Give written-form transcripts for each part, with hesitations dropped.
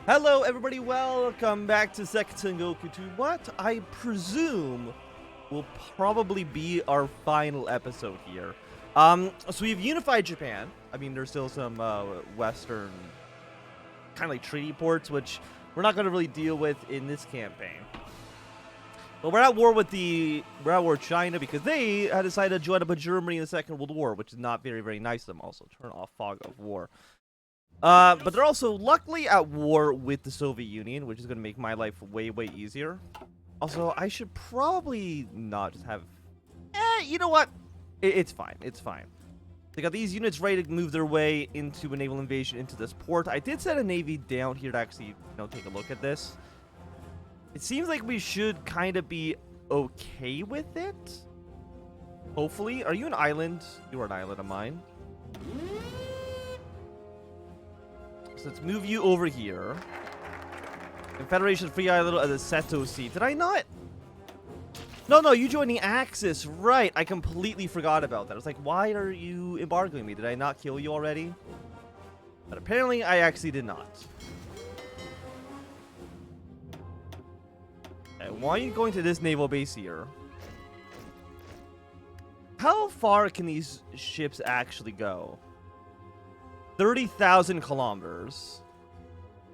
Hello everybody, welcome back to Second Sengoku to what I presume will probably be our final episode here. So we've unified Japan. I mean, there's still some Western kind of like treaty ports, which we're not going to really deal with in this campaign. But we're at war with China because they had decided to join up with Germany in the Second World War, which is not very nice of them. Also, turn off fog of war. But they're also luckily at war with the Soviet Union, which is going to make my life way easier. Also, I should probably not just have... you know what? It's fine. It's fine. They got these units ready to move their way into a naval invasion into this port. I did send a navy down here to actually, take a look at this. It seems like we should kind of be okay with it. Hopefully. Are you an island? You are an island of mine. So let's move you over here. Confederation Free Island as a Seto seat. Did I not? No, you joined the Axis. Right. I completely forgot about that. I was like, why are you embargoing me? Did I not kill you already? But apparently I actually did not. Okay, why are you going to this naval base here? How far can these ships actually go? 30,000 kilometers.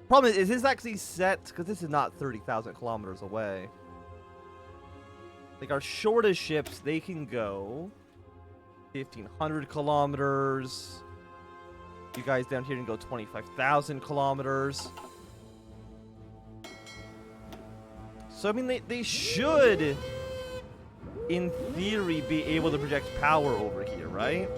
Problem is this actually set? Because this is not 30,000 kilometers away. Like our shortest ships, they can go 1,500 kilometers. You guys down here can go 25,000 kilometers. So, I mean, they should, in theory, be able to project power over here, right?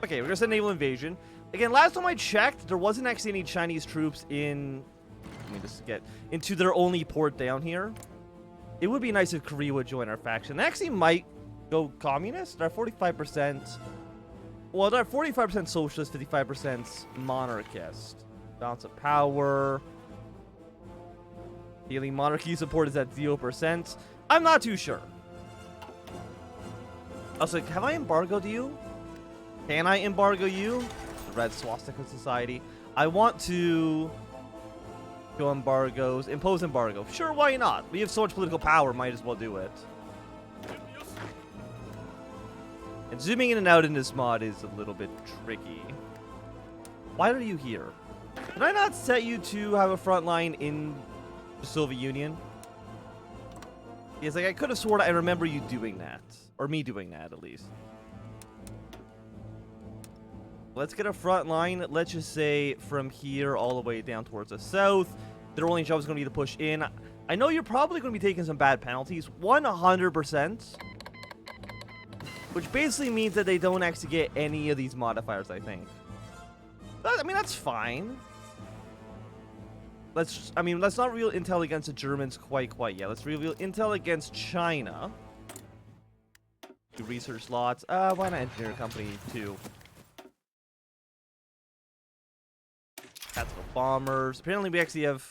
Okay, we're gonna send naval invasion. Again, last time I checked, there wasn't actually any Chinese troops in... Let me just get into their only port down here. It would be nice if Korea would join our faction. They actually might go communist. They're 45%... Well, they're 45% socialist, 55% monarchist. Balance of power. Daily monarchy support is at 0%. I'm not too sure. Also, have I embargoed you? Can I embargo you? The Red Swastika Society. I want to go embargoes. Impose embargo. Sure, why not? We have so much political power, might as well do it. And zooming in and out in this mod is a little bit tricky. Why are you here? Did I not set you to have a front line in the Soviet Union? Yes, like I could have sworn I remember you doing that. Or me doing that, at least. Let's get a front line. Let's just say from here all the way down towards the south. Their only job is going to be to push in. I know you're probably going to be taking some bad penalties. 100%. Which basically means that they don't actually get any of these modifiers, I think. I mean, that's fine. Let's not reveal intel against the Germans quite yet. Let's reveal intel against China. Do research lots. Why not engineering company too? Tactical bombers. Apparently we actually have...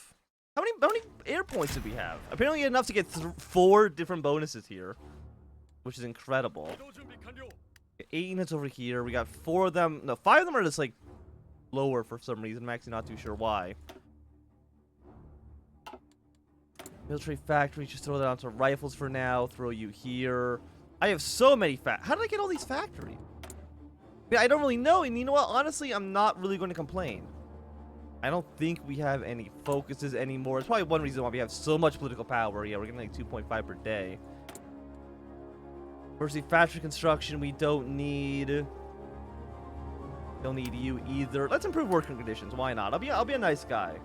How many air points did we have? Apparently enough to get 4 different bonuses here. Which is incredible. 8 units over here. We got 4 of them. No, 5 of them are just like lower for some reason. I'm actually not too sure why. Military factories. Just throw that onto rifles for now. Throw you here. I have so many How did I get all these factories? Yeah, I don't really know. And you know what? Honestly, I'm not really going to complain. I don't think we have any focuses anymore. It's probably one reason why we have so much political power. Yeah, we're getting like 2.5 per day. Firstly, factory construction, we don't need. Don't need you either. Let's improve working conditions. Why not? I'll be a nice guy.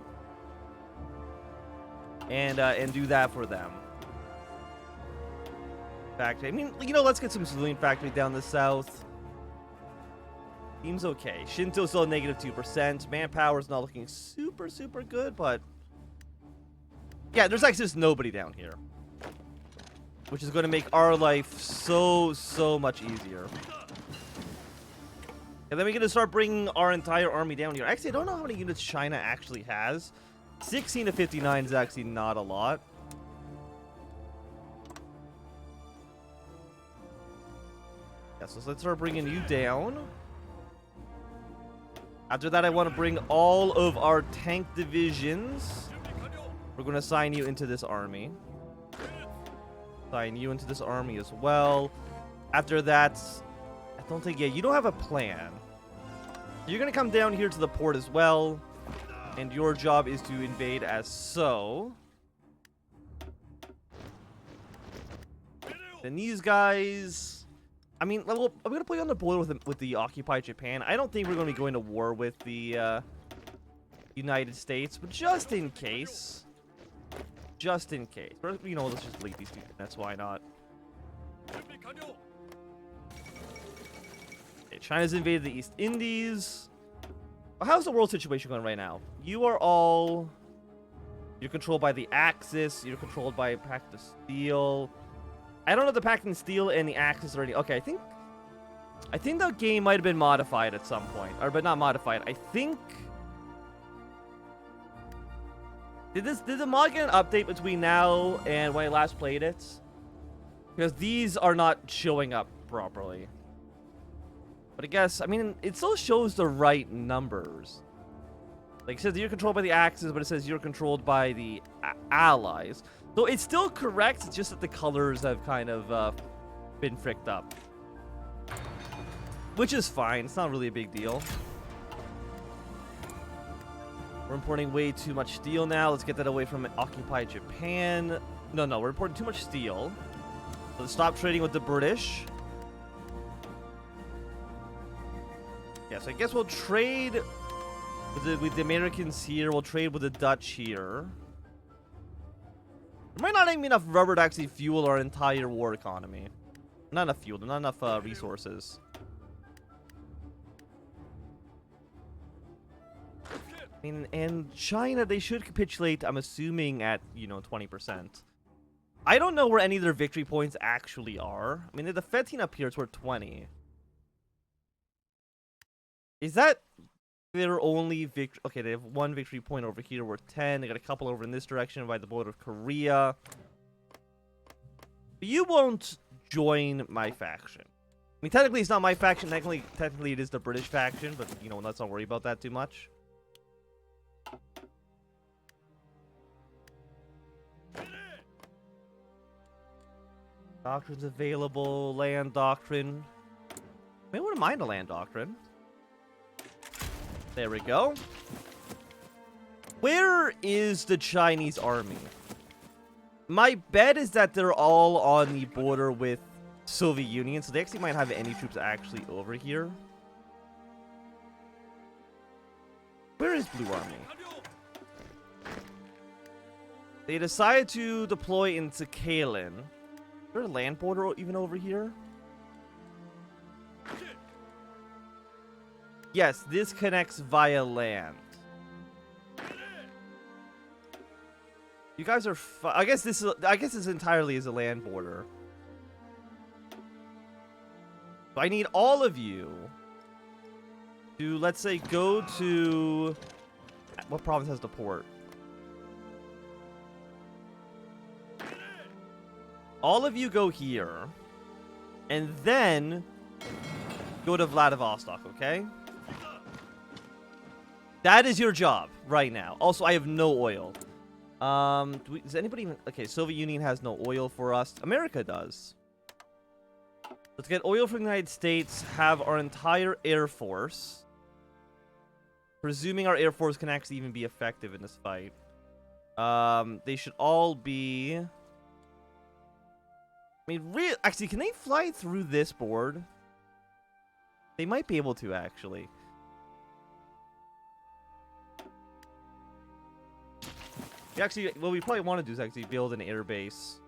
And do that for them. Factory. I mean, let's get some civilian factory down the south. Seems okay. Shinto's still negative 2%. Manpower's not looking super good, but yeah, there's actually just nobody down here, which is going to make our life so much easier. And then we're going to start bringing our entire army down here. Actually, I don't know how many units China actually has. 16 to 59 is actually not a lot. Yeah, so let's start bringing you down. After that, I want to bring all of our tank divisions. We're going to assign you into this army. Assign you into this army as well. After that, I don't think, yeah, you don't have a plan. You're going to come down here to the port as well. And your job is to invade as so. Then these guys... I mean, I'm going to put you on the border with the occupied Japan. I don't think we're going to be going to war with the United States, but just in case. Just in case. Or, you know, let's just leave these two. That's why not. Okay, China's invaded the East Indies. How's the world situation going right now? You are all... You're controlled by the Axis. You're controlled by Pact of Steel. I don't know if the Pact of Steel and the Axis are any... Okay, I think the game might have been modified at some point. Or, but not modified. I think... Did the mod get an update between now and when I last played it? Because these are not showing up properly. But I guess, I mean, it still shows the right numbers. Like, it says you're controlled by the Axis, but it says you're controlled by the Allies. So it's still correct, it's just that the colors have kind of been fricked up. Which is fine, it's not really a big deal. We're importing way too much steel now. Let's get that away from occupied Japan. No, we're importing too much steel. So let's stop trading with the British. Yeah, so I guess we'll trade with the Americans here. We'll trade with the Dutch here. There might not even be enough rubber to actually fuel our entire war economy. Not enough fuel, not enough resources. I mean, and China, they should capitulate, I'm assuming, at, you know, 20%. I don't know where any of their victory points actually are. I mean, the defending up here, it's worth 20. Is that their only victory? Okay, they have one victory point over here worth 10. They got a couple over in this direction by the border of Korea. But you won't join my faction. I mean, technically, it's not my faction. Technically, it is the British faction. But, you know, let's not worry about that too much. Doctrines available. Land doctrine. I wouldn't mind a land doctrine. There we go. Where is the Chinese army? My bet is that they're all on the border with Soviet Union, so they actually might have any troops actually over here. Where is Blue Army? They decided to deploy into Kalen. Is there a land border even over here? Yes, this connects via land. You guys are I guess this entirely is a land border. So I need all of you to, let's say, go to... What province has the port? All of you go here. And then go to Vladivostok, okay? That is your job right now. Also, I have no oil. Does anybody even... Okay, Soviet Union has no oil for us. America does. Let's get oil from the United States, have our entire Air Force. Presuming our Air Force can actually even be effective in this fight. They should all be... I mean, actually, can they fly through this board? They might be able to, actually. Actually, what we probably want to do is actually build an air base.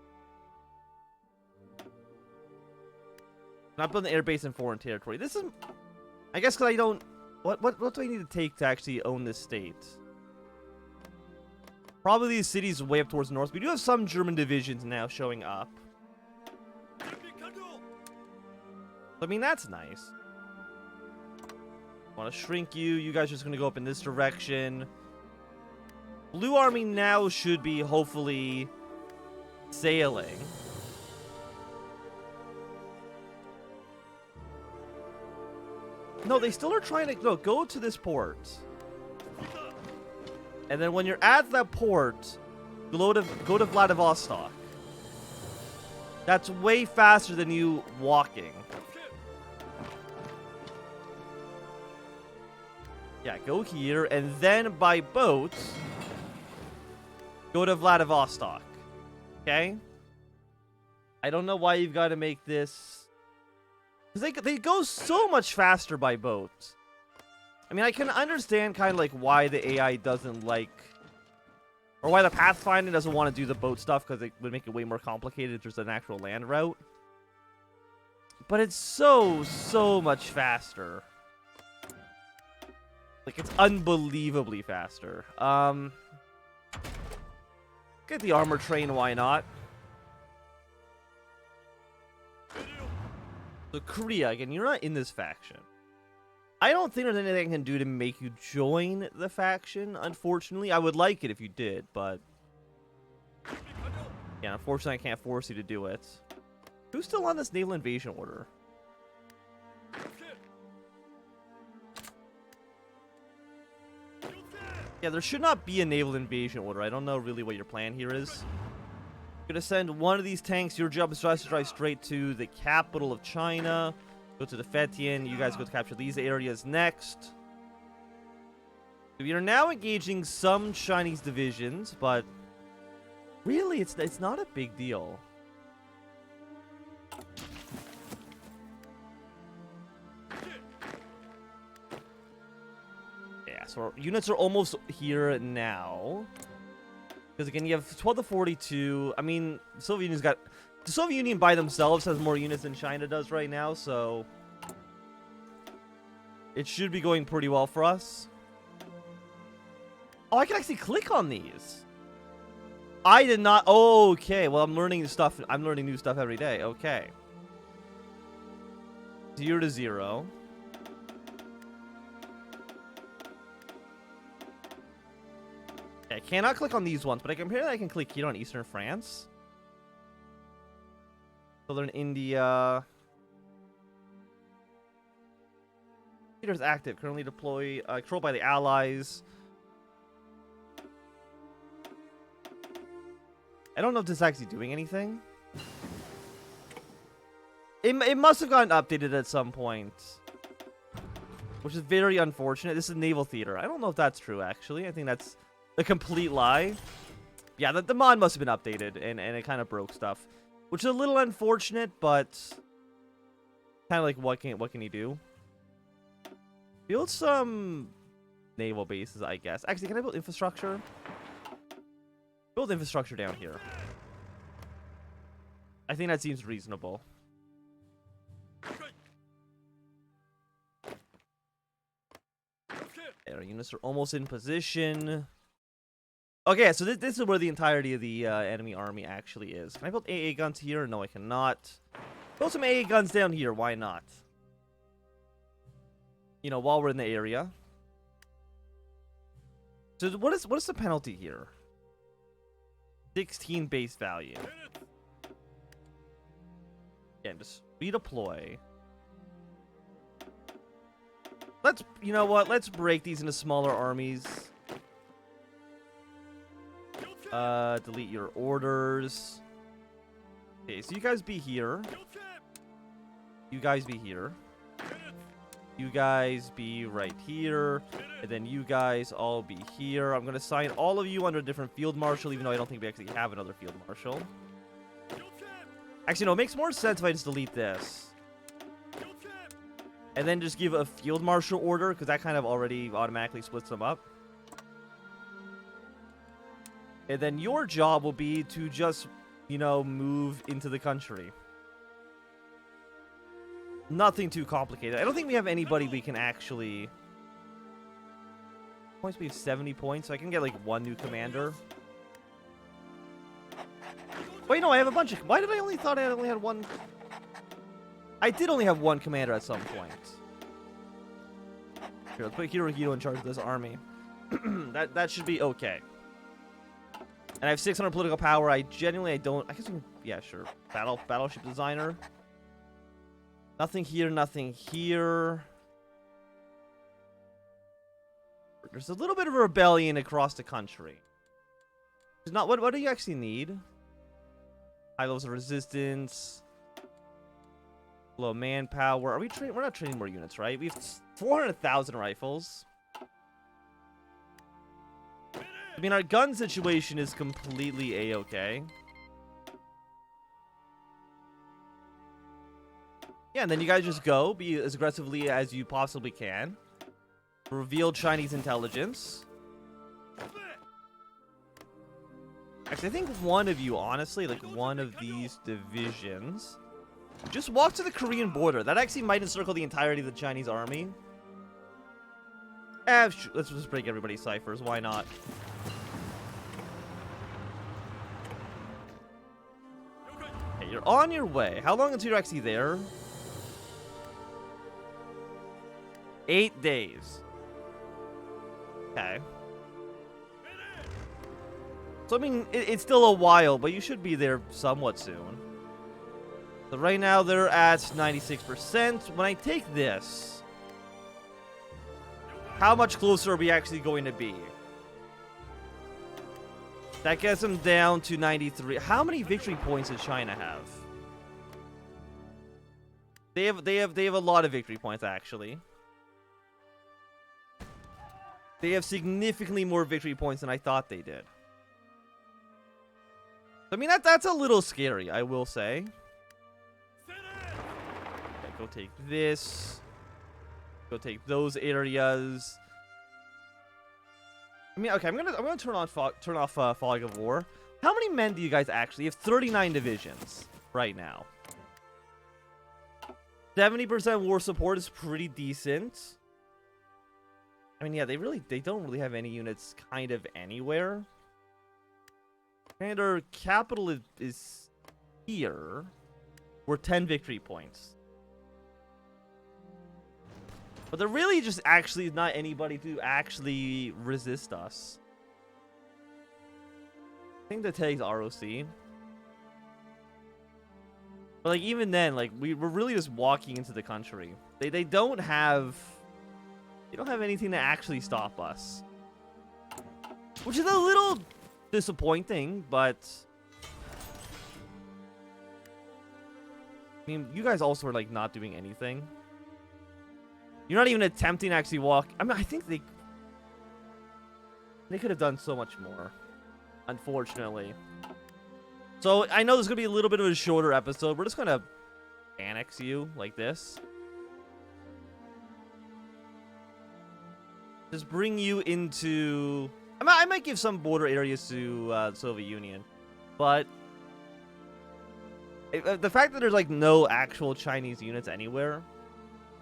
Not build an air base in foreign territory. This is... I guess because I don't... What do I need to take to actually own this state? Probably these cities way up towards the north. We do have some German divisions now showing up. I mean, that's nice. Want to shrink you. You guys are just going to go up in this direction. Blue Army now should be, hopefully, sailing. No, they still are trying to... No, go to this port. And then when you're at that port, go to Vladivostok. That's way faster than you walking. Yeah, go here, and then by boat, go to Vladivostok. Okay? I don't know why you've got to make this... Because they go so much faster by boat. I mean, I can understand kind of like why the AI doesn't like... Or why the Pathfinder doesn't want to do the boat stuff, because it would make it way more complicated if there's an actual land route. But it's so much faster. Like, it's unbelievably faster. Get the armor train, why not? So Korea, again, you're not in this faction. I don't think there's anything I can do to make you join the faction, unfortunately. I would like it if you did, but... Yeah, unfortunately I can't force you to do it. Who's still on this naval invasion order? Yeah, there should not be a naval invasion order. I don't know really what your plan here is. You're gonna send one of these tanks. Your job is to drive straight to the capital of China. Go to the Fetian. You guys go to capture these areas next. So you're now engaging some Chinese divisions, but really, it's not a big deal. Yeah, so our units are almost here now. Because again, you have 12 to 42. I mean, the Soviet Union by themselves has more units than China does right now, so it should be going pretty well for us. Oh, I can actually click on these. I did not. Oh, okay, well, I'm learning stuff. I'm learning new stuff every day. Okay. 0 to 0. I cannot click on these ones, but apparently I can click here on Eastern France. Southern India. Theater's active. Currently controlled by the Allies. I don't know if this is actually doing anything. It must have gotten updated at some point. Which is very unfortunate. This is Naval Theater. I don't know if that's true, actually. I think that's a complete lie. Yeah, the mod must have been updated, and it kind of broke stuff. Which is a little unfortunate, but kind of like, what can you do? Build some naval bases, I guess. Actually, can I build infrastructure? Build infrastructure down here. I think that seems reasonable. Our units are almost in position. Okay, so this is where the entirety of the enemy army actually is. Can I build AA guns here? No, I cannot. Build some AA guns down here. Why not? You know, while we're in the area. So what is the penalty here? 16 base value. Again, just redeploy. You know what? Let's break these into smaller armies. Delete your orders. Okay, so you guys be here. You guys be here. You guys be right here. And then you guys all be here. I'm going to assign all of you under a different field marshal, even though I don't think we actually have another field marshal. Actually, no, it makes more sense if I just delete this. And then just give a field marshal order, because that kind of already automatically splits them up. And then your job will be to just, you know, move into the country. Nothing too complicated. I don't think we have anybody we can actually... Points, we have 70 points, so I can get like one new commander. Wait, no, I have a bunch of... Why did I only thought I only had one... I did only have one commander at some point. Here, let's put Hirohito in charge of this army. that should be okay. And I have 600 political power. I guess we can, yeah, sure. Battleship designer. Nothing here, nothing here. There's a little bit of a rebellion across the country. It's not what do you actually need? High levels of resistance. Low manpower. Are we training? We're not training more units, right? We have 400,000 rifles. I mean, our gun situation is completely a-okay. Yeah, and then you guys just go, be as aggressively as you possibly can. Reveal Chinese intelligence. Actually, I think one of you, honestly, like one of these divisions, just walk to the Korean border. That actually might encircle the entirety of the Chinese army. Let's just break everybody's ciphers. Why not? Okay, you're on your way. How long until you're actually there? 8 days. Okay. So, I mean, it's still a while, but you should be there somewhat soon. So right now, they're at 96%. When I take this, how much closer are we actually going to be? That gets them down to 93. How many victory points does China have? They have a lot of victory points, actually. They have significantly more victory points than I thought they did. I mean, that's a little scary, I will say. Okay, go take this. Go take those areas. I mean, okay, I'm gonna turn off fog of war. How many men do you guys actually have? 39 divisions right now. 70% war support is pretty decent. I mean, yeah, they don't really have any units kind of anywhere. And our capital is here. We're 10 victory points. But there really just actually not anybody to actually resist us. I think that takes ROC. But like even then, like we're really just walking into the country. They don't have anything to actually stop us. Which is a little disappointing, but I mean, you guys also are like not doing anything. You're not even attempting to actually walk. I mean, I think they could have done so much more, unfortunately. So I know this is gonna be a little bit of a shorter episode. We're just gonna annex you like this. Just bring you into. I might give some border areas to the Soviet Union, but the fact that there's like no actual Chinese units anywhere.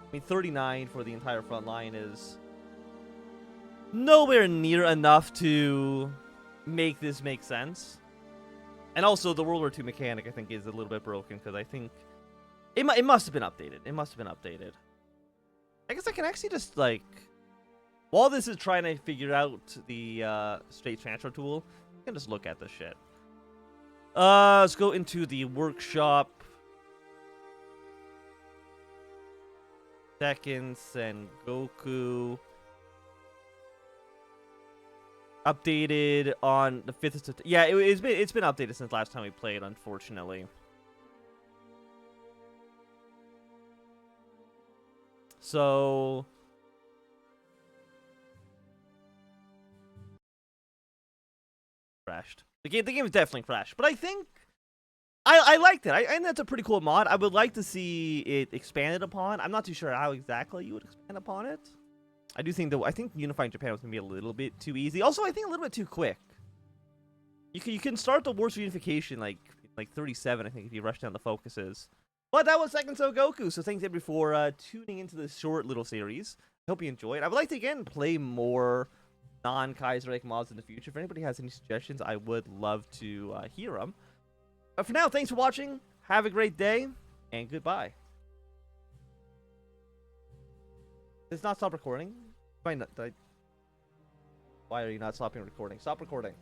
I mean, 39 for the entire front line is nowhere near enough to make this make sense. And also, the World War II mechanic, I think, is a little bit broken, because I think it must have been updated. It must have been updated. I guess I can actually just, like, while this is trying to figure out the state transfer tool, I can just look at this shit. Let's go into the workshop. Second Sengoku. Updated on the 5th of September. Yeah, it's been updated since last time we played, unfortunately. So crashed. The game is definitely crashed, but I think I liked it. And that's a pretty cool mod. I would like to see it expanded upon. I'm not too sure how exactly you would expand upon it. I think unifying Japan was gonna be a little bit too easy. Also, I think a little bit too quick. You can start the Wars of Unification like 37, I think, if you rush down the focuses. But that was Second Sengoku, so thanks everybody for tuning into this short little series. I hope you enjoyed. I would like to again play more non-Kaiserreich mods in the future. If anybody has any suggestions, I would love to hear them. But for now, thanks for watching. Have a great day, and goodbye. Does not stop recording? Why are you not stopping recording? Stop recording.